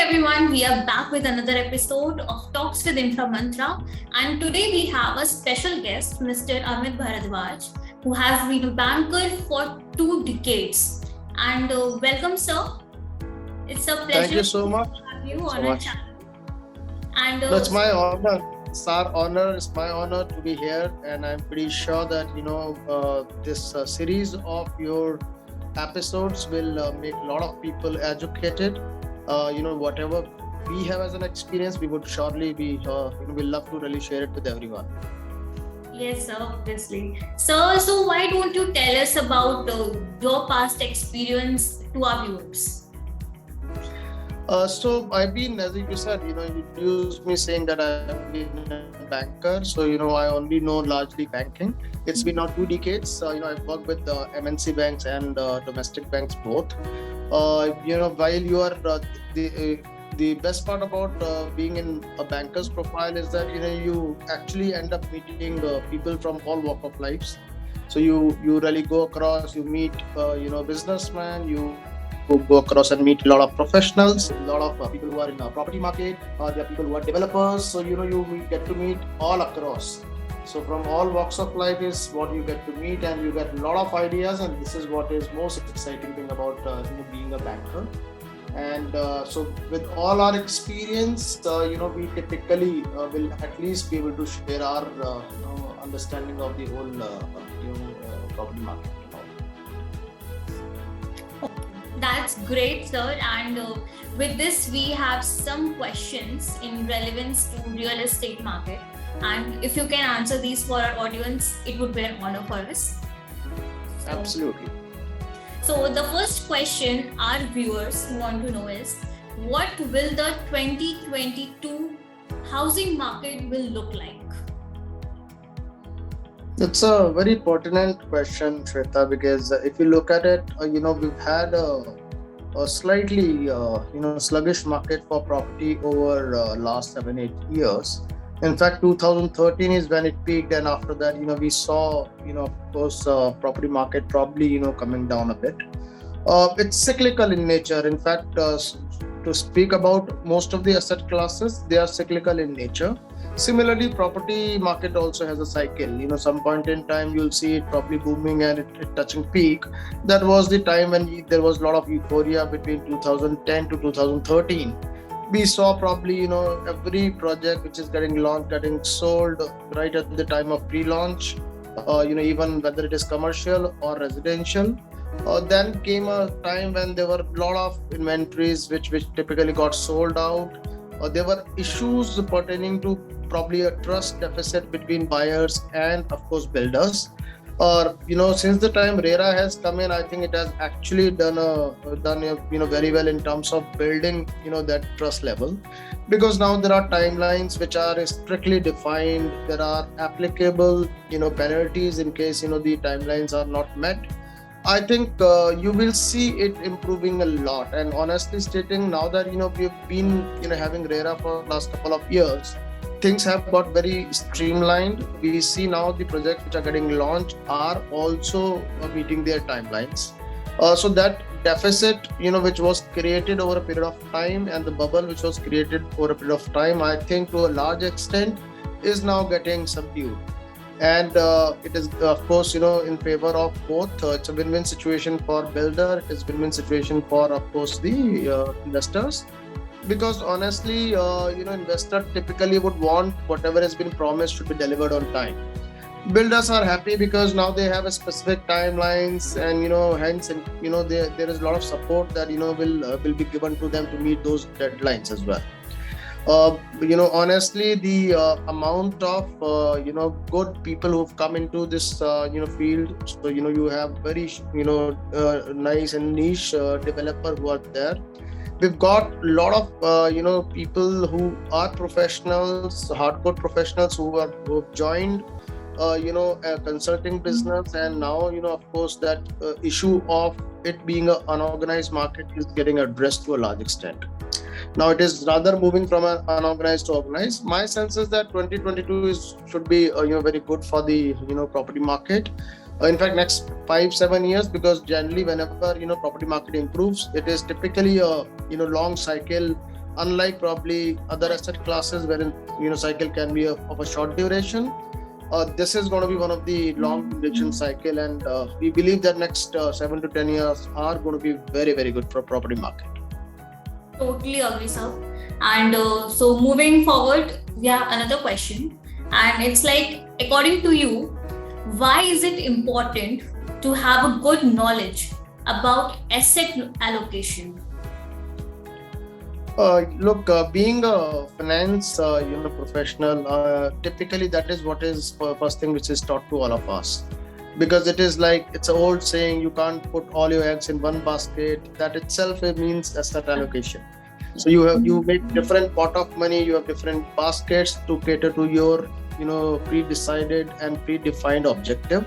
everyone, we are back with another episode of Talks with Inframantra, and today we have a special guest, Mr. Amit Bharadwaj, who has been a banker for 2 decades. And welcome, sir. It's a pleasure Thank you so much. to have you on our channel. And That's my honor. It's our honor. It's my honor to be here, and I'm pretty sure that this series of your episodes will make a lot of people educated. Whatever we have as an experience, we would surely be. We'll love to really share it with everyone. yes, sir, obviously. So why don't you tell us about your past experience to our viewers? So I've been, as you said, you introduced me saying that I've been a banker. So, I only know largely banking. It's been now 2 decades. I've worked with MNC banks and domestic banks both. While you are the best part about being in a banker's profile is that, you actually end up meeting people from all walk of lives. So you really go across, you meet, businessmen, you go across and meet a lot of professionals, a lot of people who are in the property market, there are people who are developers. So, you get to meet all across. So from all walks of life is what you get to meet, and you get a lot of ideas, and this is what is most exciting thing about being a banker. And so with all our experience, we typically will at least be able to share our understanding of the whole property market. That's great, sir. And with this, we have some questions in relevance to real estate market. And if you can answer these for our audience, it would be an honor for us. Absolutely. So the first question our viewers want to know is, what will the 2022 housing market will look like? It's a very pertinent question, Shweta, because if you look at it, we've had a slightly, sluggish market for property over last 7-8 years. In fact, 2013 is when it peaked, and after that, we saw, of course, property market probably, coming down a bit. It's cyclical in nature. In fact, to speak about most of the asset classes, they are cyclical in nature. Similarly, property market also has a cycle. Some point in time you'll see it probably booming and it touching peak. That was the time when there was a lot of euphoria between 2010 to 2013. We saw probably every project which is getting launched getting sold right at the time of pre-launch. Even whether it is commercial or residential. Then came a time when there were a lot of inventories which typically got sold out. There were issues pertaining to probably a trust deficit between buyers and, of course, builders. Since the time RERA has come in, I think it has actually done very well in terms of building that trust level, because now there are timelines which are strictly defined. There are applicable penalties in case the timelines are not met. I think you will see it improving a lot. And honestly stating, now that we've been having RERA for the last couple of years, things have got very streamlined. We see now the projects which are getting launched are also meeting their timelines. So that deficit which was created over a period of time, and the bubble which was created over a period of time, I think to a large extent is now getting subdued. And it is, of course, in favor of both. It's a win-win situation for builder. It is a win-win situation for, of course, the investors. Because honestly, investor typically would want whatever has been promised should be delivered on time. Builders are happy because now they have a specific timelines, and hence, there is a lot of support that will be given to them to meet those deadlines as well. Honestly, the amount of good people who've come into this field. So you have very nice and niche developer who are there. We've got a lot of people who are professionals, hardcore professionals who have joined a consulting business, and now of course that issue of it being an unorganized market is getting addressed to a large extent. Now it is rather moving from an unorganized to organized. My sense is that 2022 should be very good for the property market. In fact, next 5-7 years, because generally whenever property market improves, it is typically a long cycle unlike probably other asset classes wherein cycle can be of a short duration. This is going to be one of the long duration cycle, and we believe that next 7 to 10 years are going to be very, very good for property market. Totally agree, sir. And so moving forward, we have another question, and it's like, according to you, why is it important to have a good knowledge about asset allocation? Look, being a finance professional, typically that is what is first thing which is taught to all of us, because it is like, it's an old saying, you can't put all your eggs in one basket. That itself means asset allocation. So you make different pot of money, you have different baskets to cater to your pre-decided and predefined objective.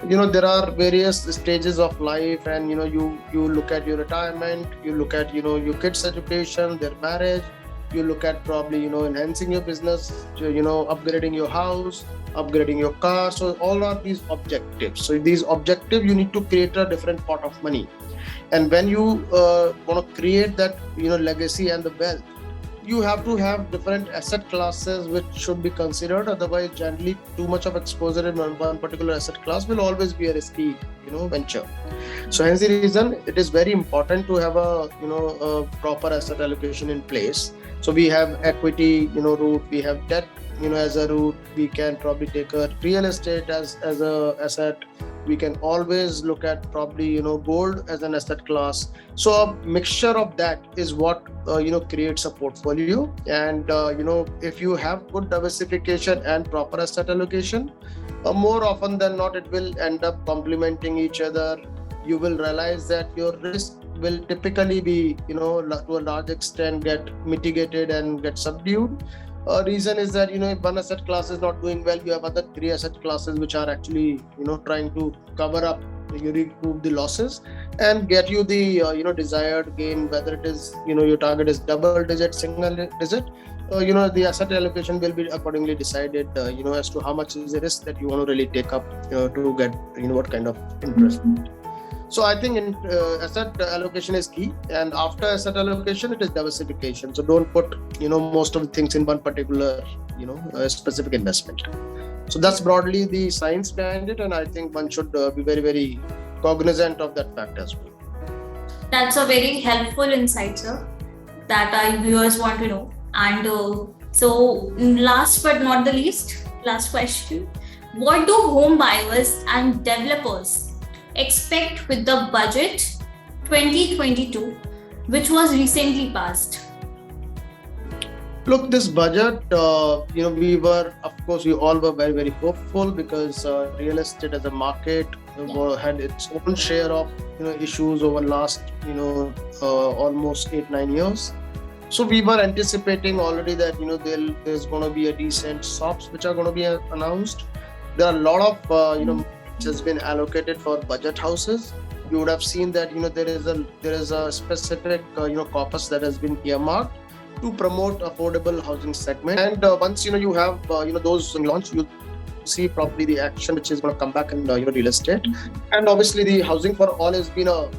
There are various stages of life, and you look at your retirement, you look at your kids' education, their marriage, you look at probably enhancing your business, upgrading your house, upgrading your car. So all are these objectives. So these objectives, you need to create a different pot of money, and when you want to create that legacy and the wealth, you have to have different asset classes which should be considered. Otherwise, generally, too much of exposure in one particular asset class will always be a risky venture. So hence the reason it is very important to have a proper asset allocation in place. So we have equity route, we have debt as a route, we can probably take a real estate as a asset, we can always look at probably gold as an asset class. So a mixture of that is what creates a portfolio. And if you have good diversification and proper asset allocation, more often than not it will end up complementing each other. You will realize that your risk will typically be to a large extent get mitigated and get subdued. Reason is that if one asset class is not doing well, you have other three asset classes which are actually trying to cover up, you recoup the losses and get you the desired gain, whether it is your target is double digit, single digit. The asset allocation will be accordingly decided as to how much is the risk that you want to really take up to get what kind of interest. So I think asset allocation is key, and after asset allocation, it is diversification. So don't put most of the things in one particular specific investment. So that's broadly the science behind it, and I think one should be very, very cognizant of that fact as well. That's a very helpful insight, sir, that our viewers want to know. And so last but not the least, last question: what do home buyers and developers expect with the budget 2022, which was recently passed? Look, this budget, we all were very, very hopeful, because real estate as a market had its own share of issues over last almost 8-9 years. So we were anticipating already that there's going to be a decent SOPs which are going to be announced. There are a lot of which has been allocated for budget houses. You would have seen that there is a specific corpus that has been earmarked to promote affordable housing segment. And once you have those launched, you see probably the action which is going to come back in real estate. And obviously the housing for all has been of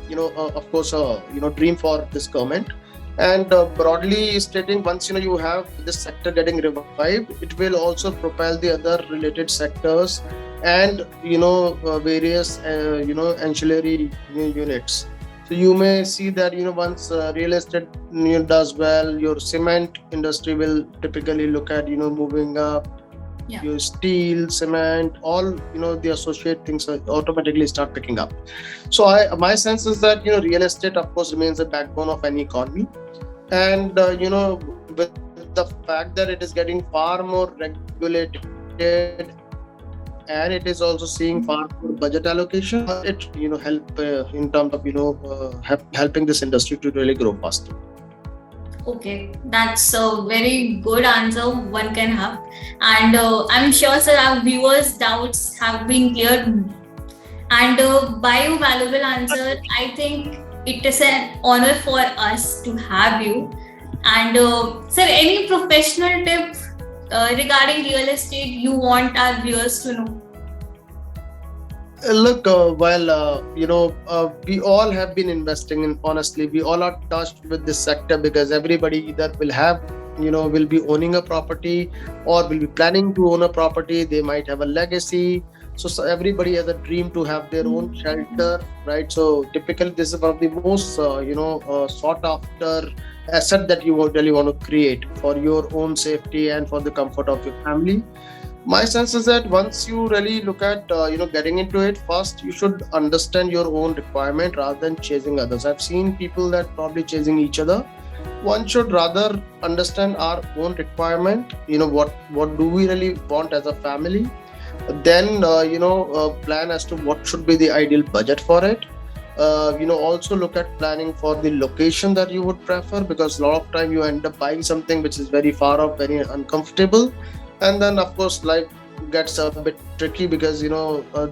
course a dream for this government. And broadly stating, once you have this sector getting revived, it will also propel the other related sectors and various ancillary units. So you may see that once real estate does well, your cement industry will typically look at moving up. Yeah. Your steel, cement, all the associate things automatically start picking up. So my sense is that real estate of course remains the backbone of any economy, and with the fact that it is getting far more regulated and it is also seeing far more budget allocation, it help in terms of helping this industry to really grow faster. Okay, that's a very good answer one can have, and I'm sure, sir, our viewers' doubts have been cleared. And by your valuable answer, I think it is an honor for us to have you. And sir, any professional tip regarding real estate you want our viewers to know? Look, we all have been investing in, honestly, we all are touched with this sector because everybody either will have, will be owning a property or will be planning to own a property. They might have a legacy. So everybody has a dream to have their own shelter, right? So typically, this is one of the most, sought after asset that you would really want to create for your own safety and for the comfort of your family. My sense is that once you really look at getting into it, first you should understand your own requirement rather than chasing others. I've seen people that probably chasing each other. One should rather understand our own requirement. What do we really want as a family? Then plan as to what should be the ideal budget for it. Also look at planning for the location that you would prefer, because a lot of time you end up buying something which is very far off, very uncomfortable. And then of course life gets a bit tricky because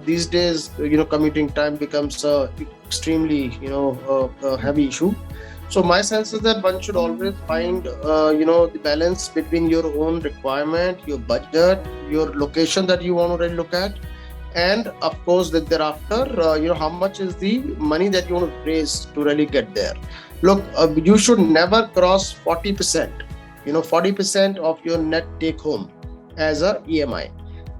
these days commuting time becomes a extremely heavy issue. So my sense is that one should always find the balance between your own requirement, your budget, your location that you want to really look at, and of course that thereafter how much is the money that you want to raise to really get there. Look, you should never cross 40%, 40% of your net take home as a EMI.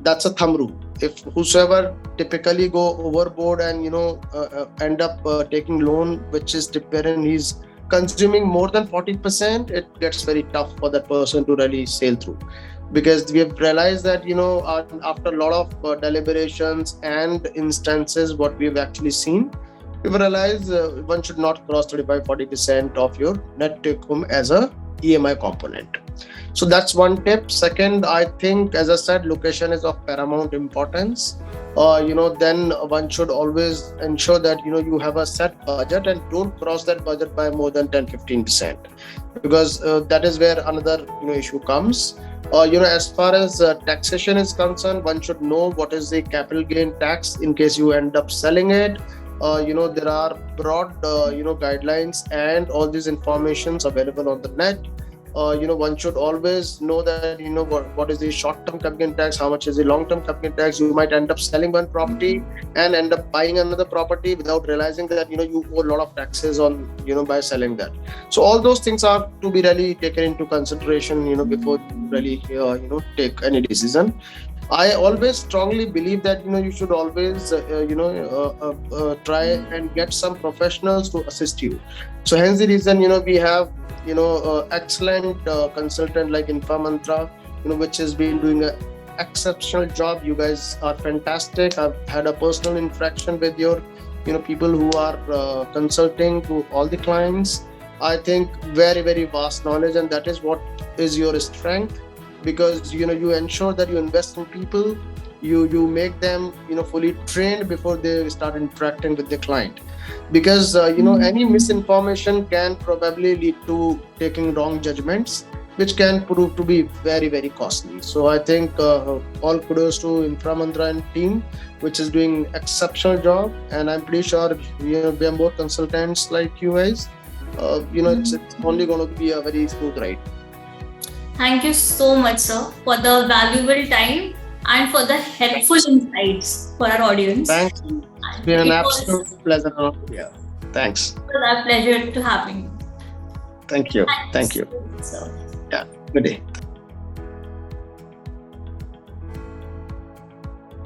That's a thumb rule. If whosoever typically go overboard and end up taking loan which is wherein he's consuming more than 40%, it gets very tough for that person to really sail through. Because we have realized that after a lot of deliberations and instances, what we've actually seen, we've realized one should not cross 35-40% of your net take home as a EMI component. So that's one tip. Second, I think, as I said, location is of paramount importance. Then one should always ensure that you have a set budget and don't cross that budget by more than 10-15%, because that is where another issue comes. As far as taxation is concerned, one should know what is the capital gain tax in case you end up selling it. There are broad guidelines and all these informations available on the net. One should always know that what is the short-term capital gain tax, how much is the long-term capital gain tax. You might end up selling one property and end up buying another property without realizing that you owe a lot of taxes on by selling that. So all those things are to be really taken into consideration before you really take any decision. I always strongly believe that you should always try and get some professionals to assist you. So hence the reason we have excellent consultant like Inframantra, which has been doing an exceptional job. You guys are fantastic. I've had a personal interaction with your people who are consulting to all the clients. I think very, very vast knowledge, and that is what is your strength, because you ensure that you invest in people, you make them fully trained before they start interacting with the client. Because any misinformation can probably lead to taking wrong judgments, which can prove to be very, very costly. So I think all kudos to Inframantra and team, which is doing exceptional job. And I'm pretty sure we have more consultants like you guys. It's only going to be a very smooth ride. Thank you so much, sir, for the valuable time and for the helpful insights for our audience. Thanks. It's been an absolute pleasure. Yeah. Thanks. It was our pleasure to having you. Thank you. Thank you. So. Yeah. Good day.